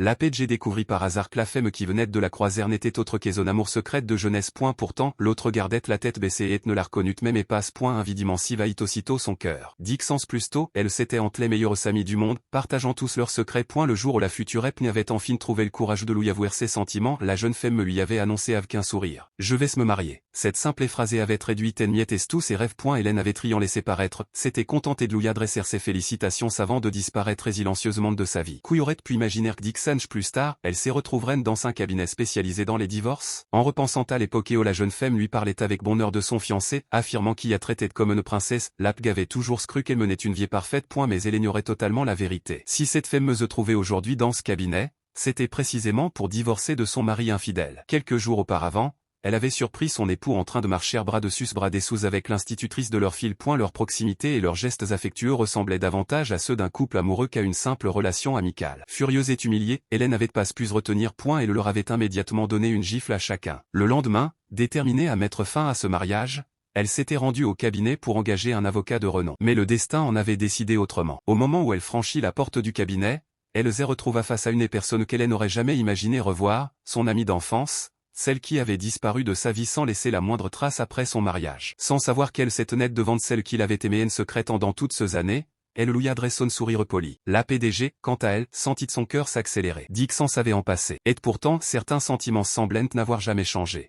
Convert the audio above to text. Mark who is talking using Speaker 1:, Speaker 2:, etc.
Speaker 1: La PG découvrit par hasard que la femme qui venait de la croisière n'était autre qu'un amour secrète de jeunesse. Pourtant, l'autre gardait la tête baissée et ne la reconnut même et passe. Invidiment si vahit aussitôt son cœur. Dixence plus tôt, elle s'était entre les meilleurs amis du monde, partageant tous leurs secrets. Le jour où la future épouse avait enfin trouvé le courage de lui avouer ses sentiments, la jeune femme lui avait annoncé avec un sourire: je vais me marier. Cette simple phrase avait réduit en miettes tous ses rêves. Hélène avait triant laissé paraître, s'était contentée de lui adresser ses félicitations avant de disparaître silencieusement de sa vie. Qui aurait pu imaginer que Dixon plus tard, elle se retrouverait dans un cabinet spécialisé dans les divorces? En repensant à l'époque où la jeune femme lui parlait avec bonheur de son fiancé, affirmant qu'il la traitait comme une princesse, Lapg avait toujours cru qu'elle menait une vie parfaite. Mais elle ignorait totalement la vérité. Si cette femme se trouvait aujourd'hui dans ce cabinet, c'était précisément pour divorcer de son mari infidèle. Quelques jours auparavant, elle avait surpris son époux en train de marcher bras dessus bras dessous avec l'institutrice de leur fille. Leur proximité et leurs gestes affectueux ressemblaient davantage à ceux d'un couple amoureux qu'à une simple relation amicale. Furieuse et humiliée, Hélène n'avait pas pu se retenir et leur avait immédiatement donné une gifle à chacun. Le lendemain, déterminée à mettre fin à ce mariage, elle s'était rendue au cabinet pour engager un avocat de renom. Mais le destin en avait décidé autrement. Au moment où elle franchit la porte du cabinet, elle se retrouva face à une personne qu'elle n'aurait jamais imaginé revoir, son amie d'enfance, celle qui avait disparu de sa vie sans laisser la moindre trace après son mariage. Sans savoir qu'elle s'était nette devant celle qu'il avait aimée en secret pendant toutes ces années, elle lui adressa un sourire poli. La PDG, quant à elle, sentit son cœur s'accélérer. Dixon savait en passer. Et pourtant, certains sentiments semblaient n'avoir jamais changé.